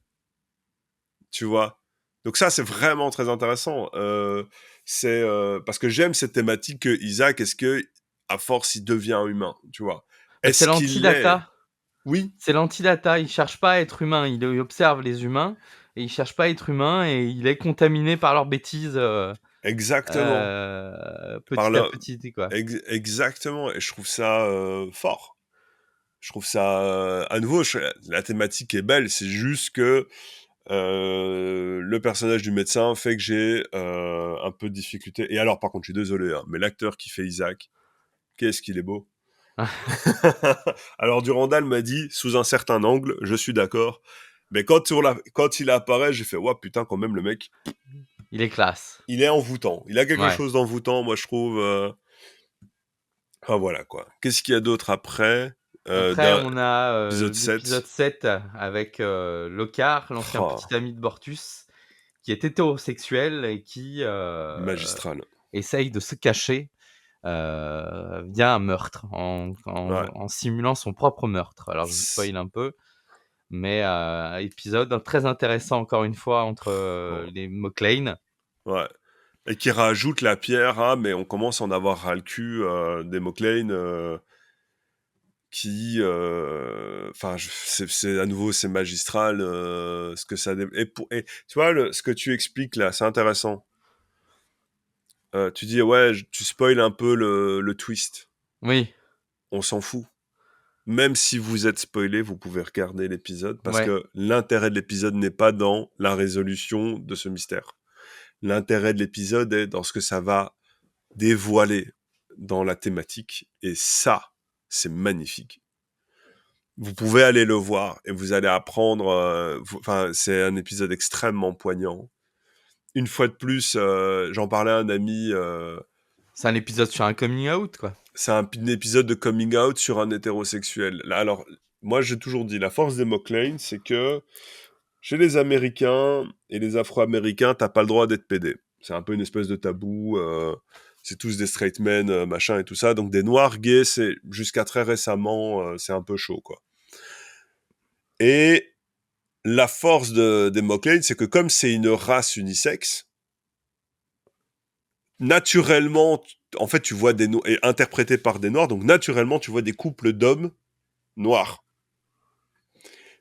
Tu vois. Donc ça, c'est vraiment très intéressant. Parce que j'aime cette thématique que Isaac, est-ce que à force il devient humain, tu vois. Bah, c'est Est-ce qu'il l'est? l'antidata. Oui, C'est l'antidata. Il cherche pas à être humain. Il observe les humains et il cherche pas à être humain et il est contaminé par leurs bêtises, exactement. Par petit à le... petit, quoi. Exactement. Et je trouve ça fort. Je trouve ça à nouveau, la thématique est belle. C'est juste que le personnage du médecin fait que j'ai un peu de difficulté. Et alors, par contre, je suis désolé, hein, mais l'acteur qui fait Isaac, qu'est-ce qu'il est beau. Alors Durandal m'a dit, sous un certain angle, je suis d'accord. Mais quand il apparaît, j'ai fait, ouais, putain, quand même, le mec, Il est classe. il est envoûtant. Il a quelque Ouais. chose d'envoûtant, moi, je trouve. Enfin, voilà, quoi. Qu'est-ce qu'il y a d'autre après Après, d'un on a, épisode l'épisode 7? 7 avec, Lockhart, l'ancien Oh, petit ami de Bortus, qui est hétérosexuel et qui, magistral. essaye de se cacher, via un meurtre, Ouais. en simulant son propre meurtre. Alors je vous C'est- spoil un peu, mais épisode très intéressant encore une fois entre, oh, les McLean. ouais. Et qui rajoute la pierre, ah, mais on commence à en avoir ras le cul des McLean. Enfin, c'est à nouveau, c'est magistral ce que ça et tu vois ce que tu expliques là, c'est intéressant. Tu dis ouais, tu spoil un peu le twist. Oui, On s'en fout. Même si vous êtes spoilé, vous pouvez regarder l'épisode parce ouais. que l'intérêt de l'épisode n'est pas dans la résolution de ce mystère. L'intérêt de l'épisode est dans ce que ça va dévoiler dans la thématique, et ça, c'est magnifique. Vous pouvez aller le voir et vous allez apprendre. Enfin, c'est un épisode extrêmement poignant. une fois de plus, j'en parlais à un ami, C'est un épisode sur un coming out, quoi. c'est un épisode de coming out sur un hétérosexuel. Là, alors, moi, j'ai toujours dit, la force des McLean, c'est que chez les Américains et les Afro-Américains, t'as pas le droit d'être pédé. C'est un peu une espèce de tabou. C'est tous des straight men, machin et tout ça. Donc des noirs gays, c'est jusqu'à très récemment, c'est un peu chaud, quoi. Et la force des McLean, c'est que comme c'est une race unisexe, naturellement, en fait, tu vois et interprété par des noirs, donc naturellement, tu vois des couples d'hommes noirs.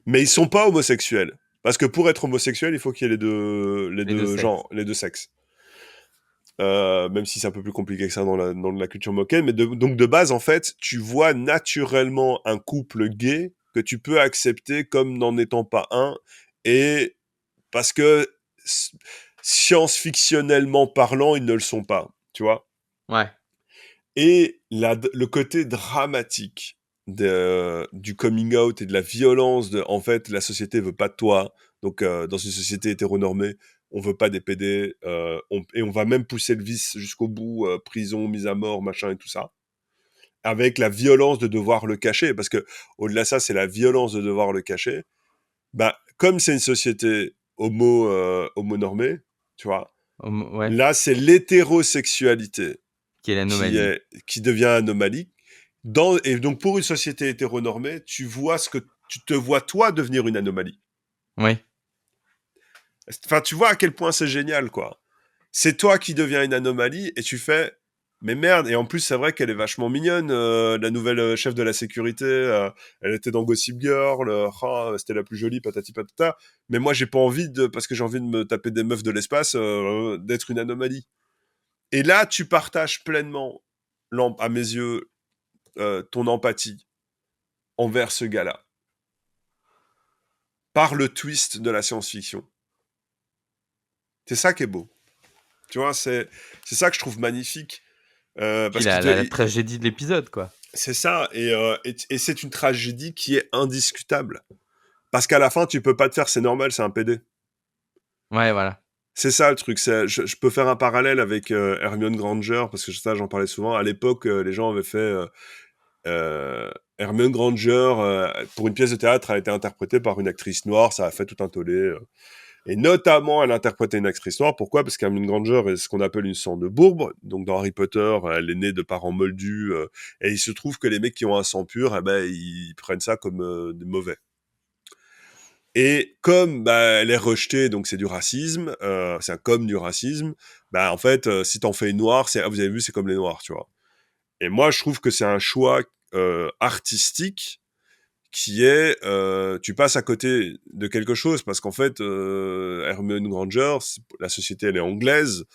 Mais ils sont pas homosexuels. Parce que pour être homosexuel, il faut qu'il y ait les Les deux deux sexes. genres, les deux sexes. Même si c'est un peu plus compliqué que ça dans la culture moquette. Mais donc de base, en fait, tu vois naturellement un couple gay que tu peux accepter comme n'en étant pas un. Et parce que science-fictionnellement parlant, ils ne le sont pas. Tu vois. Ouais. Et le côté dramatique du coming out et de la violence en fait, la société veut pas de toi. Donc, dans une société hétéronormée, on veut pas des PD, et on va même pousser le vice jusqu'au bout, prison, mise à mort, machin et tout ça. Avec la violence de devoir le cacher, parce que au-delà de ça, c'est la violence de devoir le cacher. Bah, comme c'est une société homo-normée, tu vois, Ouais. là, c'est l'hétérosexualité Qui est qui l'anomalie. est qui devient anomalie. Et donc pour une société hétéronormée, tu te vois toi devenir une anomalie. Oui. Enfin, tu vois à quel point c'est génial, quoi. C'est toi qui deviens une anomalie et tu fais, mais merde. Et en plus, c'est vrai qu'elle est vachement mignonne, la nouvelle chef de la sécurité. Elle était dans Gossip Girl. C'était la plus jolie, patati patata. Mais moi, j'ai pas envie parce que j'ai envie de me taper des meufs de l'espace, d'être une anomalie. Et là, tu partages pleinement, à mes yeux, ton empathie envers ce gars-là par le twist de la science-fiction. C'est ça qui est beau. Tu vois, c'est ça que je trouve magnifique. Puis Parce qu'il la tragédie de l'épisode, quoi. c'est ça, et c'est une tragédie qui est indiscutable. Parce qu'à la fin, tu peux pas te faire, c'est normal, c'est un PD. Ouais, voilà. C'est ça le truc. Je peux faire un parallèle avec Hermione Granger, parce que ça, j'en parlais souvent. À l'époque, les gens avaient fait Hermione Granger, pour une pièce de théâtre, a été interprétée par une actrice noire, ça a fait tout un tollé. Et notamment, elle interprétait une actrice noire. Pourquoi? Parce qu'Hermione Granger est ce qu'on appelle une sang de bourbe. Donc, dans Harry Potter, elle est née de parents moldus. Et il se trouve que les mecs qui ont un sang pur, eh ben, ils prennent ça comme de mauvais. Et comme bah, elle est rejetée, donc c'est du racisme, c'est comme du racisme, bah, en fait, si t'en fais une noire, vous avez vu, c'est comme les noirs, tu vois. Et moi, je trouve que c'est un choix artistique qui est tu passes à côté de quelque chose parce qu'en fait Hermione Granger, la société elle est anglaise.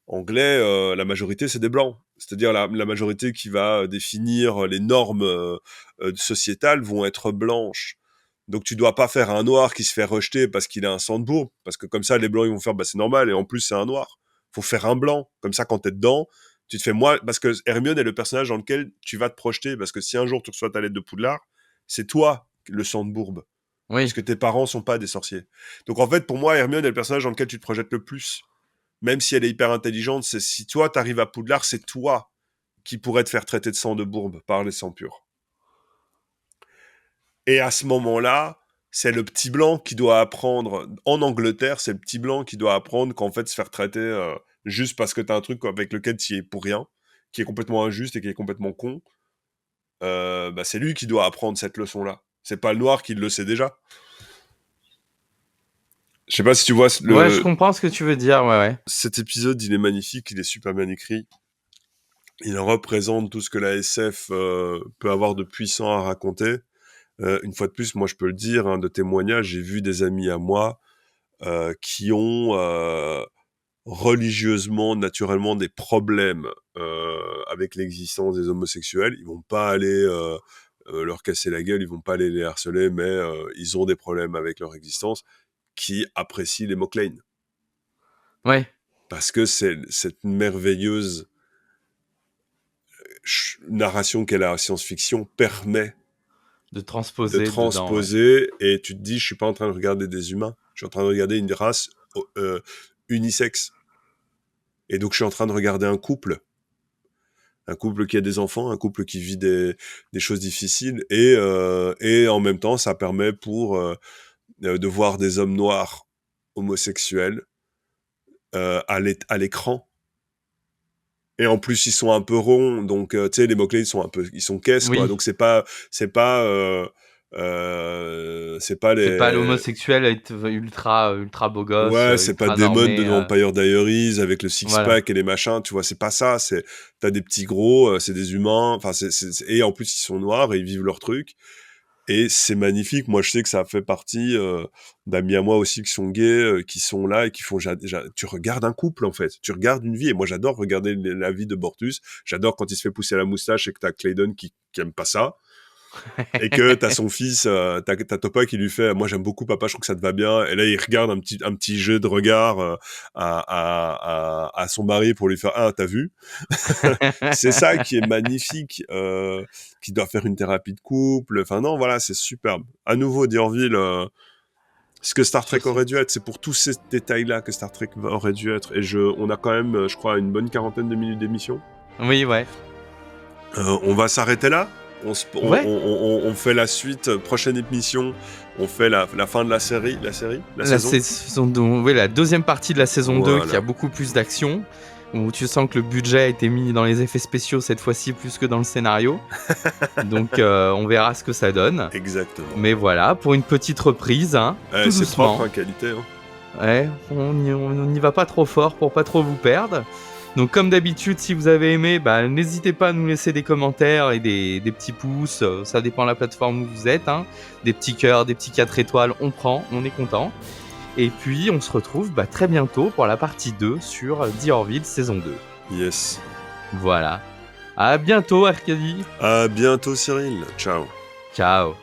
Anglais, la majorité c'est des blancs, c'est-à-dire la majorité qui va définir les normes sociétales vont être blanches. Donc tu dois pas faire un noir qui se fait rejeter parce qu'il a un sang de bourbe, parce que comme ça les blancs ils vont faire bah c'est normal, et en plus c'est un noir. Faut faire un blanc, comme ça quand t'es dedans tu te fais moi, parce que Hermione est le personnage dans lequel tu vas te projeter, parce que si un jour tu reçois ta lettre de Poudlard, c'est toi le sang de bourbe, Oui. puisque tes parents sont pas des sorciers. Donc en fait, pour moi, Hermione est le personnage dans lequel tu te projettes le plus. Même si elle est hyper intelligente, c'est si toi t'arrives à Poudlard, c'est toi qui pourrais te faire traiter de sang de bourbe par les sangs purs. Et à ce moment-là, c'est le petit blanc qui doit apprendre. En Angleterre, c'est le petit blanc qui doit apprendre qu'en fait, se faire traiter juste parce que t'as un truc avec lequel tu es pour rien, qui est complètement injuste et qui est complètement con, bah, c'est lui qui doit apprendre cette leçon-là. C'est pas le noir qui le sait déjà. Je sais pas si tu vois Ouais, je comprends ce que tu veux dire, ouais, ouais. cet épisode, il est magnifique, il est super bien écrit. Il représente tout ce que la SF peut avoir de puissant à raconter. Une fois de plus, moi je peux le dire, hein, de témoignages, j'ai vu des amis à moi qui ont religieusement, naturellement des problèmes avec l'existence des homosexuels. Ils vont pas aller leur casser la gueule, ils vont pas aller les harceler, mais ils ont des problèmes avec leur existence, qui apprécient les McLean. Ouais. Parce que c'est cette merveilleuse narration qu'est la science-fiction permet De de transposer dedans, ouais. transposer, et tu te dis, je suis pas en train de regarder des humains, je suis en train de regarder une race unisexe. Et donc, je suis en train de regarder un couple qui a des enfants, un couple qui vit des choses difficiles, et en même temps, ça permet de voir des hommes noirs homosexuels à l'écran. Et en plus, ils sont un peu ronds, donc tu sais, les mots-clés, ils sont caisses, quoi. Oui. Donc c'est pas C'est pas les l'homosexuel ultra beau gosse, ouais, c'est pas ultra Damon de normé. Vampire Diaries avec le Voilà. six-pack et les machins, tu vois, c'est pas ça. T'as des petits gros, c'est des humains, enfin, et en plus, ils sont noirs et ils vivent leur truc. Et c'est magnifique. Moi, je sais que ça fait partie d'amis à moi aussi qui sont gays, qui sont là et qui font... Tu regardes un couple, en fait. Tu regardes une vie. Et moi, j'adore regarder la vie de Bortus. J'adore quand il se fait pousser la moustache et que t'as Claydon qui aime pas ça. Et que t'as son fils, t'as Topa qui lui fait « Moi, j'aime beaucoup papa, je trouve que ça te va bien. » Et là, il regarde un petit jeu de regard à son mari pour lui faire « Ah, t'as vu ?» C'est ça qui est magnifique, qui doit faire une thérapie de couple. Enfin non, voilà, c'est superbe. À nouveau, D'Orville, ce que Star Trek aurait dû être, c'est pour tous ces détails-là que Star Trek aurait dû être. Et on a quand même, je crois, une bonne quarantaine de minutes d'émission. Oui, ouais. On va s'arrêter là. Ouais. On fait la suite, prochaine émission. On fait la fin de la série, la saison. Oui, la deuxième partie de la saison 2 Voilà. qui a beaucoup plus d'action, où tu sens que le budget a été mis dans les effets spéciaux cette fois-ci plus que dans le scénario. Donc on verra ce que ça donne. Exactement. Mais voilà, pour une petite reprise, hein, tout c'est doucement. propre, hein, qualité. Hein. Ouais, on n'y va pas trop fort pour pas trop vous perdre. Donc comme d'habitude, si vous avez aimé, n'hésitez pas à nous laisser des commentaires et des petits pouces, ça dépend de la plateforme où vous êtes, hein. Des petits cœurs, des petits 4 étoiles, on prend, on est content. Et puis on se retrouve très bientôt pour la partie 2 sur D'Orville saison 2. Yes. Voilà. À bientôt Arcadie. À bientôt Cyril. Ciao. Ciao.